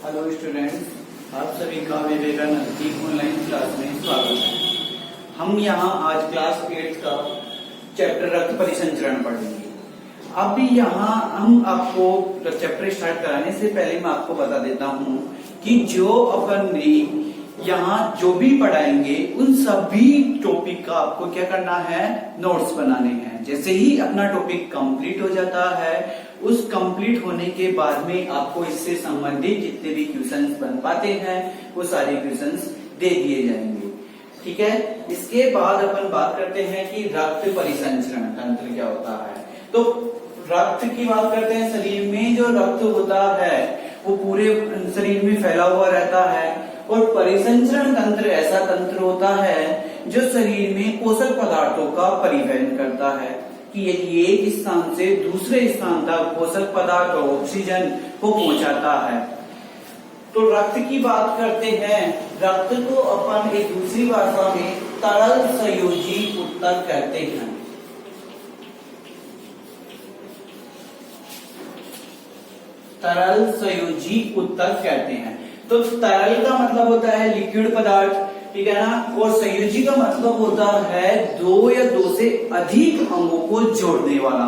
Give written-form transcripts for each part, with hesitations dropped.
Hello students, आप सभी का विवेकानंद की ऑनलाइन क्लास में स्वागत है। हम यहाँ आज क्लास 8 का चैप्टर रक्त परिसंचरण पढ़ेंगे। अभी यहाँ हम आपको चैप्टर स्टार्ट कराने से पहले मैं आपको बता देता हूँ कि जो अपन ने यहाँ जो भी पढ़ाएंगे उन सभी टॉपिक का आपको क्या करना है, नोट्स बनाने हैं। जैसे ही अपना टॉपिक कंप्लीट हो जाता है, उस कंप्लीट होने के बाद में आपको इससे संबंधित जितने भी क्वेश्चंस बन पाते हैं वो सारे क्वेश्चंस दे दिए जाएंगे। ठीक है। इसके बाद अपन बात करते हैं कि रक्त परिसंचरण तंत्र क्या होता है। तो रक्त की बात करते हैं। शरीर में जो रक्त होता है वो पूरे शरीर में फैला हुआ रहता है, और परिसंचरण तंत्र ऐसा तंत्र होता है जो शरीर में पोषक पदार्थों का परिवहन करता है कि ये एक स्थान से दूसरे स्थान तक पोषक पदार्थ और ऑक्सीजन को पहुंचाता है। तो रक्त की बात करते हैं। रक्त को अपन एक दूसरी भाषा में तरल संयोजी ऊतक कहते हैं। तरल संयोजी ऊतक कहते हैं। तो तरल का मतलब होता है लिक्विड पदार्थ, ठीक है ना, और संयोजी का मतलब होता है दो या दो से अधिक अंगों को जोड़ने वाला।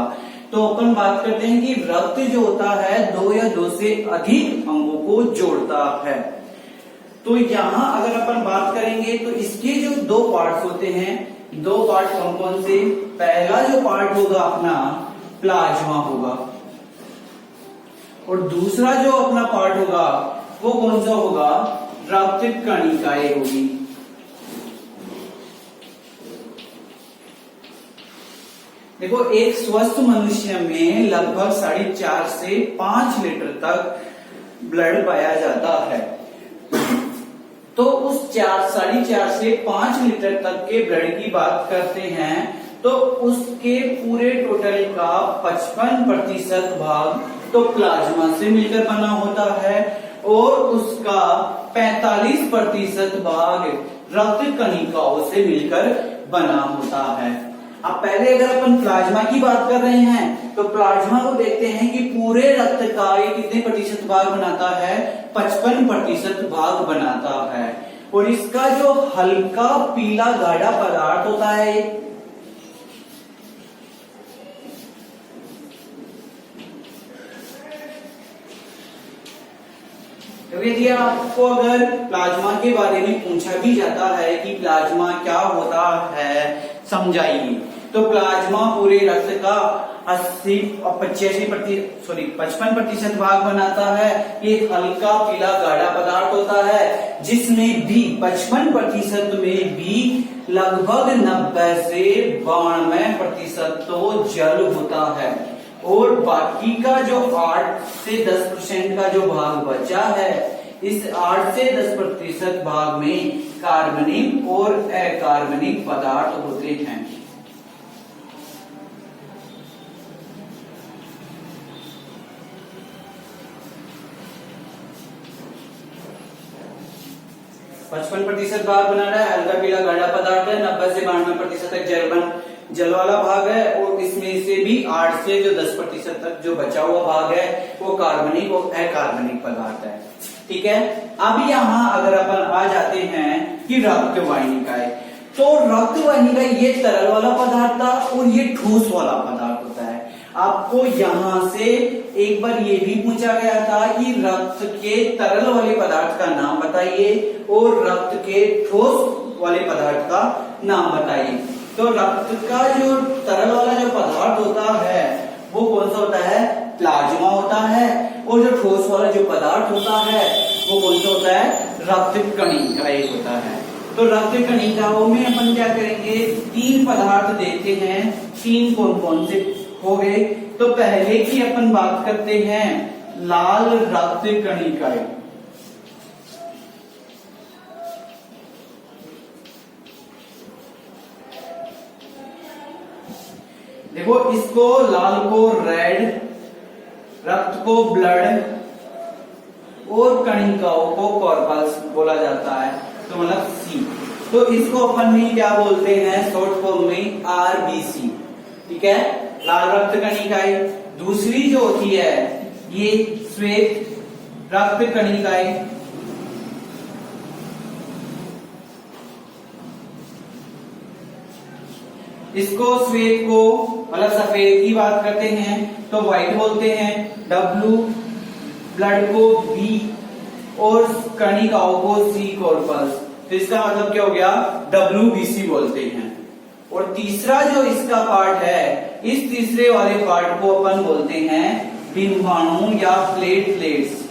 तो अपन बात करते हैं कि रक्त जो होता है दो या दो से अधिक अंगों को जोड़ता है। तो यहाँ अगर अपन बात करेंगे तो इसके जो दो पार्ट्स होते हैं, दो पार्ट कौन कौन से। पहला जो पार्ट होगा अपना प्लाज्मा होगा, और दूसरा जो अपना पार्ट होगा वो कौन सा होगा, रक्त कणिकाएं होगी। देखो, एक स्वस्थ मनुष्य में लगभग 4.5 से 5 लीटर तक ब्लड पाया जाता है। तो उस 4.5 से 5 लीटर तक के ब्लड की बात करते हैं तो उसके पूरे टोटल का 55% भाग तो प्लाज्मा से मिलकर बना होता है, और उसका 45% भाग रक्त कणिकाओं से मिलकर बना होता है। अब पहले अगर अपन प्लाज्मा की बात कर रहे हैं तो प्लाज्मा को देखते हैं कि पूरे रक्त का ये कितने प्रतिशत भाग बनाता है, 55% भाग बनाता है। और इसका जो हल्का पीला गाढ़ा पदार्थ होता है, तो यदि आपको अगर प्लाज्मा के बारे में पूछा भी जाता है कि प्लाज्मा क्या होता है समझाइए, तो प्लाज्मा पूरे रक्त का 55% भाग बनाता है। ये हल्का पीला गाढ़ा पदार्थ होता है जिसमें भी 55% में भी लगभग 90 से 92% तो जल होता है, और बाकी का जो 8 से 10% का जो भाग बचा है, इस 8 से 10% भाग में कार्बनिक और अकार्बनिक पदार्थ होते हैं। पचपन प्रतिशत भाग बना रहा है, हल्का पीला गाढ़ा पदार्थ है, 90 से 92% तक जल वाला भाग है, और इसमें से भी 8 से जो 10% तक जो बचा हुआ भाग है वो कार्बनिक और अकार्बनिक पदार्थ है। ठीक है। अब यहाँ अगर अपन आ जाते हैं कि रक्त वाहिनिकाएं, तो रक्त वाहिनिका ये तरल वाला पदार्थ था और ये ठोस वाला पदार्थ होता है। आपको यहाँ से एक बार ये भी पूछा गया था कि रक्त के तरल वाले पदार्थ का नाम बताइए और रक्त के ठोस वाले पदार्थ का नाम बताइए। तो रक्त का जो तरल वाला जो पदार्थ होता है वो कौन सा होता है, प्लाज्मा होता है, और जो ठोस वाला जो पदार्थ होता है वो कौन सा होता है, रक्त कणिकाएं होता है। तो रक्त कणिकाओं में अपन क्या करेंगे, 3 पदार्थ देते हैं। 3 कौन कौन से हो गए। तो पहले की अपन बात करते हैं लाल रक्त कणिकाएं। देखो, इसको लाल को रेड, रक्त को ब्लड और कणिकाओं को कॉर्पल्स बोला जाता है, तो मतलब सी। तो इसको अपन में क्या बोलते हैं, शॉर्ट फॉर्म में आरबीसी। ठीक है, लाल रक्त कणिकाएं। दूसरी जो होती है ये श्वेत रक्त कणिकाएं, इसको श्वेत को मतलब सफेद की बात करते हैं तो व्हाइट बोलते हैं, W ब्लड को B और कणिकाओं को C कॉर्पस। तो इसका मतलब क्या हो गया, WBC बोलते हैं। और तीसरा जो इसका पार्ट है, इस तीसरे वाले पार्ट को अपन बोलते हैं डिम्बाणु या प्लेटलेट्स।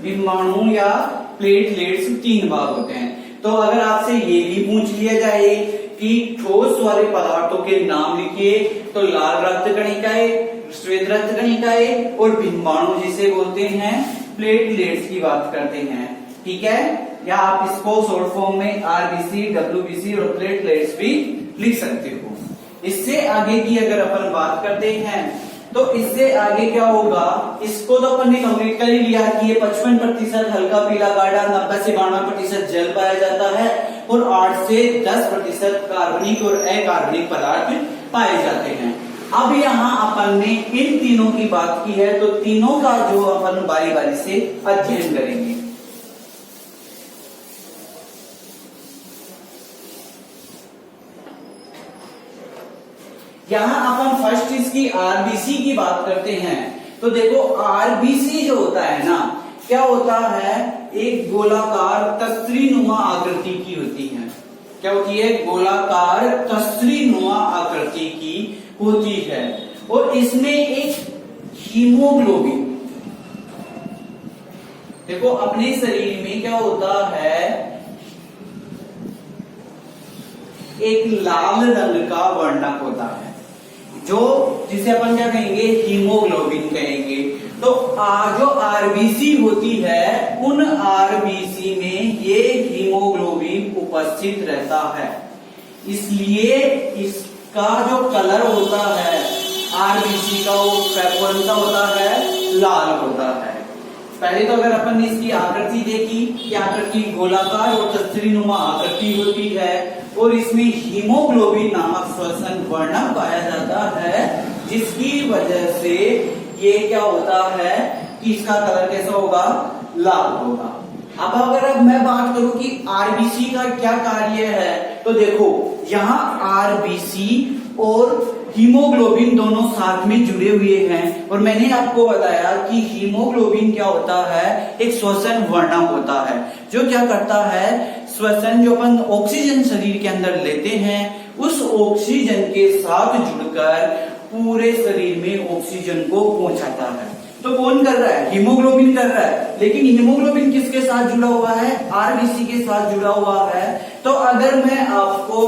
डिम्बाणु या प्लेटलेट्स तीन भाग होते हैं। तो अगर आपसे ये भी पूछ लिया जाए कि ठोस वाले पदार्थों के नाम लिखिए, तो लाल रक्त कणिकाएं, श्वेत रक्त कणिकाएं और डिम्बाणु जिसे बोलते हैं प्लेटलेट्स की बात करते हैं। ठीक है, या आप इसको शॉर्ट फॉर्म में RBC, WBC और प्लेटलेट्स भी लिख सकते हो। इससे आगे की अगर अपन बात करते हैं तो इससे आगे क्या होगा, इसको तो अपन ने कंप्लीट कर ही लिया कि ये 55% हल्का पीला गाढ़ा, 90 से 92% जल पाया जाता है और 8 से 10% कार्बनिक और अकार्बनिक पदार्थ पाए जाते हैं। अब यहाँ अपन ने इन तीनों की बात की है, तो तीनों का जो अपन बारी बारी से अध्ययन करेंगे। यहां अपन फर्स्ट इसकी आरबीसी की बात करते हैं। तो देखो आरबीसी जो होता है ना, क्या होता है, एक गोलाकार तस्रीनुमा आकृति की होती है। क्या होती है, गोलाकार तस्रीनुमा आकृति की होती है और इसमें एक हीमोग्लोबिन, देखो अपने शरीर में क्या होता है, एक लाल रंग का वर्णक होता है जो जिसे अपन क्या कहेंगे, हीमोग्लोबिन कहेंगे। तो जो आरबीसी होती है, उन आरबीसी में ये हीमोग्लोबिन उपस्थित रहता है, इसलिए इसका जो कलर होता है आरबीसी का, वो कौन सा होता है, लाल होता है। पहले तो अगर अपन ने इसकी आकृति देखी कि आकृति गोलाकार और तस्रीनुमा आकृति होती है और इसमें हीमोग्लोबिन नामक श्वसन वर्णक पाया जाता है, जिसकी वजह से ये क्या होता है कि इसका कलर कैसा होगा, लाल होगा। अब मैं बात करूं कि आरबीसी का क्या कार्य है, तो देखो यहाँ आरबीसी और हीमोग्लोबिन दोनों साथ में जुड़े हुए हैं और मैंने आपको बताया कि हीमोग्लोबिन क्या होता है, एक श्वसन वर्णक होता है जो क्या करता है, श्वसन जो अपन ऑक्सीजन शरीर के अंदर लेते हैं, उस ऑक्सीजन के साथ जुड़कर पूरे शरीर में ऑक्सीजन को पहुंचाता है। तो कौन कर रहा है, हीमोग्लोबिन कर रहा है, लेकिन हीमोग्लोबिन किसके साथ जुड़ा हुआ है, आरबीसी के साथ जुड़ा हुआ है। तो अगर मैं आपको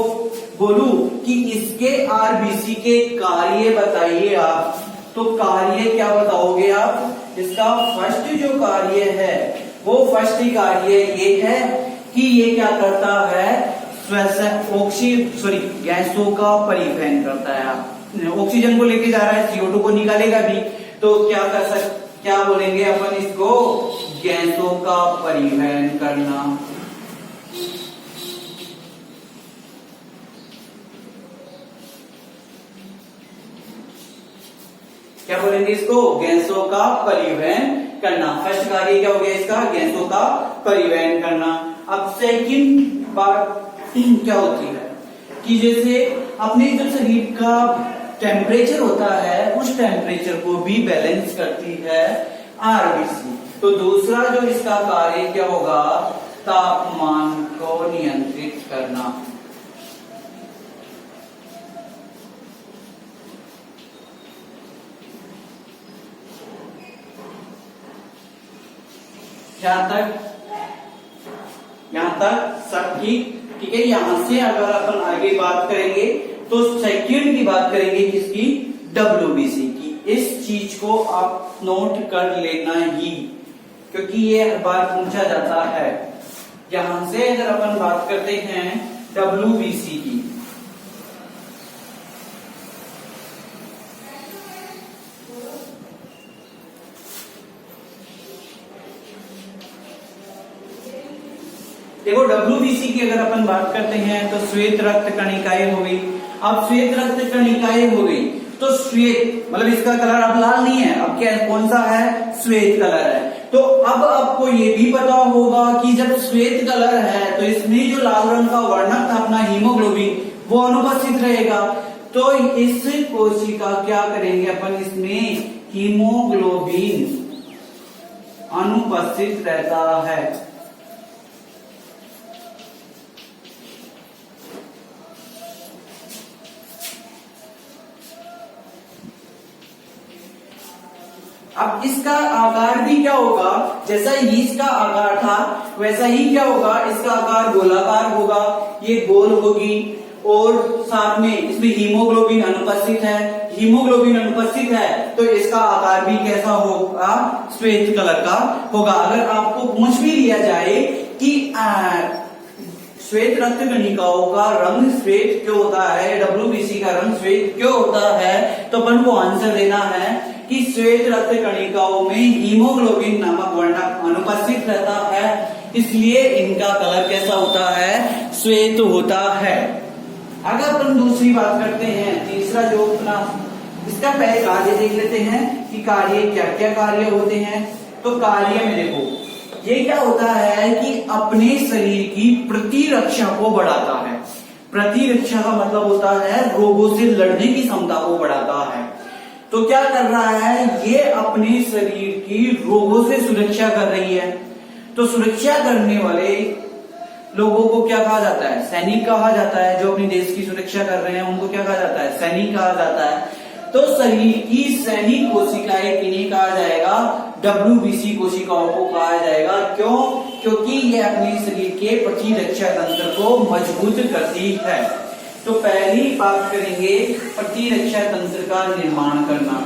बोलूं कि इसके आरबीसी के कार्य बताइए आप, तो कार्य क्या बताओगे आप, इसका फर्स्ट जो कार्य है वो फर्स्ट कार्य ये है कि ये क्या करता है, गैसों का परिवहन करता है। ऑक्सीजन को लेके जा रहा है, CO2 को निकालेगा भी, तो क्या बोलेंगे अपन इसको, गैसों का परिवहन करना। क्या बोलेंगे इसको, गैसों का परिवहन करना। फर्स्ट कार्य क्या हो गया इसका, गैसों का परिवहन करना। अब सेकंड बात क्या होती है कि जैसे अपने जो शरीर का टेम्परेचर होता है, उस टेम्परेचर को भी बैलेंस करती है आरबीसी। तो दूसरा जो इसका कार्य क्या होगा, तापमान को नियंत्रित करना। यहां तक सब ठीक है। यहां से अगर अपन आगे बात करेंगे तो सेकंड की बात करेंगे किसकी, WBC की। इस चीज को आप नोट कर लेना ही, क्योंकि ये हर बार पूछा जाता है। यहां से अगर अपन बात करते हैं WBC की, देखो WBC की अगर अपन बात करते हैं तो श्वेत रक्त कणिकाएं हो गई। अब श्वेत रक्त कणिकाएं हो गई तो श्वेत मतलब इसका कलर अब लाल नहीं है, अब क्या कौन सा है, श्वेत कलर है। तो अब आपको ये भी पता होगा कि जब श्वेत कलर है तो इसमें जो लाल रंग का वर्णक था अपना हीमोग्लोबिन वो अनुपस्थित रहेगा। तो इस कोशिका क्या करेंगे अपन, इसमें हीमोग्लोबिन अनुपस्थित रहता है। अब इसका आकार भी क्या होगा, जैसा इसका आकार था वैसा ही क्या होगा, इसका आकार गोलाकार होगा, ये गोल होगी और साथ में इसमें हीमोग्लोबिन अनुपस्थित है। हीमोग्लोबिन अनुपस्थित है तो इसका आकार भी कैसा होगा, श्वेत कलर का होगा। अगर आपको पूछ भी लिया जाए कि श्वेत रक्त कणिकाओं का रंग श्वेत क्यों होता है, WBC का रंग श्वेत क्यों होता है, तो अपन को आंसर देना है कि श्वेत रक्त कणिकाओं में हीमोग्लोबिन नामक वर्णक अनुपस्थित रहता है, इसलिए इनका कलर कैसा होता है, श्वेत होता है। अगर अपन दूसरी बात करते हैं, तीसरा जो अपना इसका पहले कार्य देख लेते हैं कि कार्य क्या क्या कार्य होते हैं। तो कार्य में देखो ये क्या होता है कि अपने शरीर की प्रतिरक्षा को बढ़ाता है। प्रतिरक्षा का मतलब होता है रोगों से लड़ने की क्षमता को बढ़ाता है। तो क्या कर रहा है, ये अपने शरीर की रोगों से सुरक्षा कर रही है। तो सुरक्षा करने वाले लोगों को क्या कहा जाता है, सैनिक कहा जाता है। जो अपने देश की सुरक्षा कर रहे हैं उनको क्या कहा जाता है, सैनिक कहा जाता है। तो शरीर की सैनिक कोशिकाएं किन्हें कहा जाएगा, WBC कोशिकाओं को कहा जाएगा। क्यों, क्योंकि ये अपने शरीर के प्रतिरक्षा तंत्र को मजबूत करती है। तो पहली बात करेंगे प्रतिरक्षा तंत्र का निर्माण करना।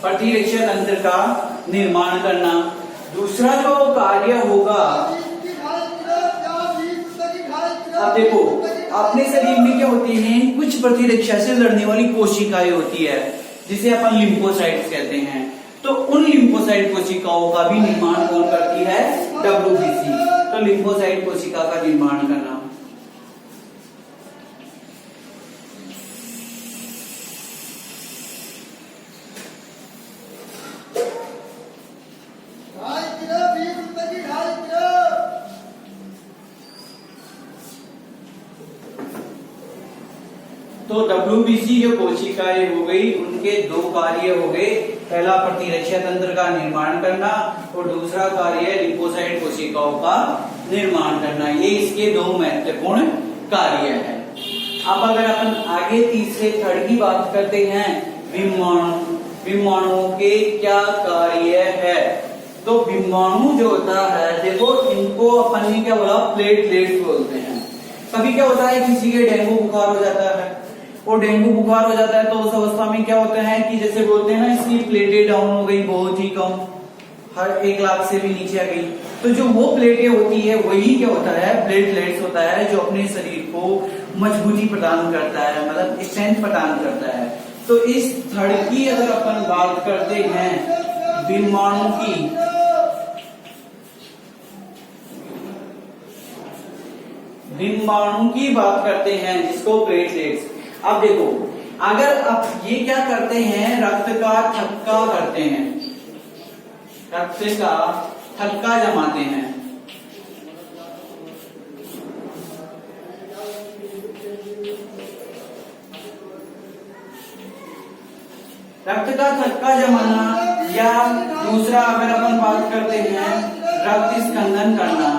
प्रतिरक्षा तंत्र का निर्माण करना। दूसरा जो कार्य होगा, अब देखो अपने शरीर में क्या होती हैं, कुछ प्रतिरक्षा से लड़ने वाली कोशिकाएं होती है जिसे अपन लिम्फोसाइट्स कहते हैं। तो उन लिम्फोसाइट कोशिकाओं का भी निर्माण कौन करती है, WBC। तो लिम्फोसाइट कोशिका का निर्माण करना। तो WBC जो कोशिकाएं हो गई उनके दो कार्य हो गए, पहला प्रतिरक्षा तंत्र का निर्माण करना और दूसरा कार्य लिम्फोसाइट कोशिकाओं का निर्माण करना। ये इसके दो महत्वपूर्ण कार्य है। अब अगर अपन आगे तीसरे थर्ड की बात करते हैं, विमाणुओं के क्या कार्य है। तो विमाणु जो होता है, देखो इनको अपन ने क्या बोला, प्लेटलेट्स बोलते हैं। कभी क्या होता है, किसी के डेंगू बुखार हो जाता है और डेंगू बुखार हो जाता है तो उस अवस्था में क्या होता है कि जैसे बोलते हैं ना, इसकी प्लेटें डाउन हो गई, बहुत ही कम, हर 1 लाख से भी नीचे आ गई। तो जो वो प्लेटें होती है वही क्या होता है, प्लेटलेट्स होता है, जो अपने शरीर को मजबूती प्रदान करता है, मतलब स्ट्रेंथ प्रदान करता है। तो इस थर्ड की अगर अपन बात करते हैं विमाणु की, विमाणु की बात करते हैं जिसको प्लेटलेट्स। अब देखो अगर अब ये क्या करते हैं, रक्त का थक्का करते हैं, रक्त का थक्का जमाते हैं। रक्त का थक्का जमाना, या दूसरा अगर अपन बात करते हैं रक्त स्कंदन करना।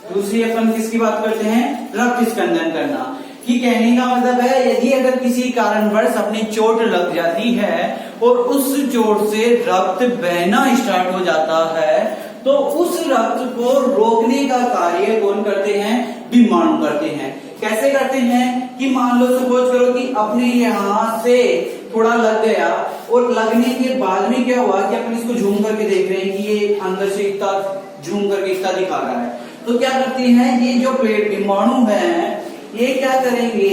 दूसरी अपन किसकी बात करते हैं, रक्त स्कंदन करना। कि कहने का मतलब है, यदि अगर किसी कारणवश अपनी चोट लग जाती है और उस चोट से रक्त बहना स्टार्ट हो जाता है तो उस रक्त को रोकने का कार्य कौन करते हैं, विमाणु करते हैं। कैसे करते हैं कि मान लो सपोज करो कि अपने यहाँ से थोड़ा लग गया और लगने के बाद में क्या हुआ कि अपन इसको झूम करके देख रहे हैं कि ये अंदर से इतना झूम करके इतना दिखा रहा है। तो क्या करते हैं, ये जो प्लेट डिम्बाणु है ये क्या करेंगे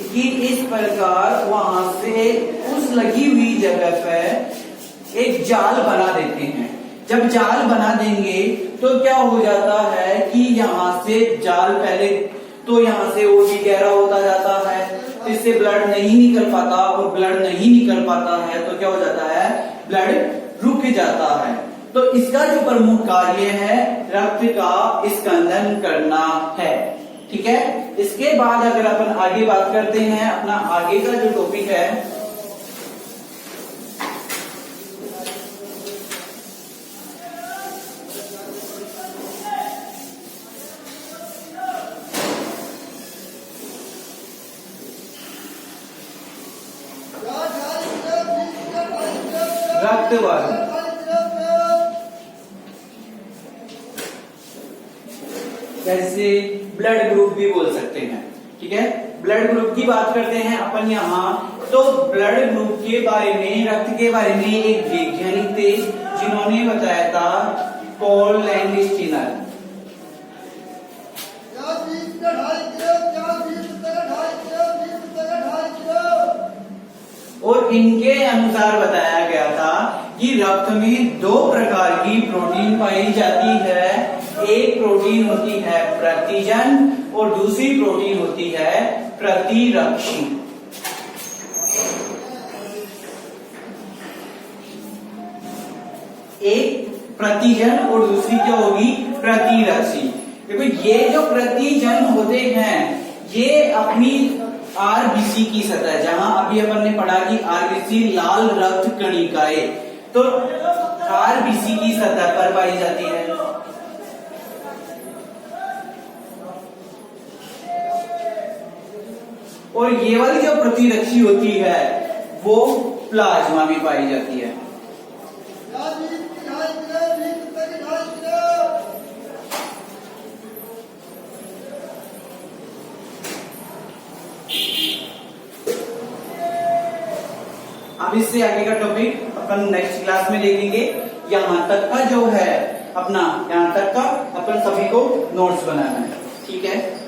कि इस प्रकार वहां से उस लगी हुई जगह पर एक जाल बना देते हैं। जब जाल बना देंगे तो क्या हो जाता है कि यहाँ से जाल पहले तो यहाँ से वो भी गहरा होता जाता है, इससे ब्लड नहीं निकल पाता, और ब्लड नहीं निकल पाता है तो क्या हो जाता है, ब्लड रुक जाता है। तो इसका जो प्रमुख कार्य है रक्त का स्कंदन करना है। ठीक है, इसके बाद अगर अपन आगे बात करते हैं, अपना आगे का जो टॉपिक है रक्तवाहिनी, जैसे ब्लड ग्रुप भी बोल सकते हैं। ठीक है, ब्लड ग्रुप की बात करते हैं अपन यहाँ। तो ब्लड ग्रुप के बारे में, रक्त के बारे में एक वैज्ञानिक थे जिन्होंने बताया था, पॉल लैंडस्टीनर। और इनके अनुसार बताया गया था कि रक्त में दो प्रकार की प्रोटीन पाई जाती है। एक प्रोटीन होती है प्रतिजन और दूसरी प्रोटीन होती है प्रतिरक्षी। एक प्रतिजन और दूसरी क्या होगी, प्रतिरक्षी। देखो ये जो प्रतिजन होते हैं ये अपनी आरबीसी की सतह, जहां अभी अपन ने पढ़ा कि आरबीसी लाल रक्त कणिकाएं, तो आरबीसी की सतह पर पाई जाती है। और ये वाली जो प्रतिरक्षी होती है वो प्लाज्मा में पाई जाती है। अब इससे आगे का टॉपिक अपन नेक्स्ट क्लास में देखेंगे। यहाँ तक का जो है अपना, यहाँ तक का अपन सभी को नोट्स बनाना है। ठीक है।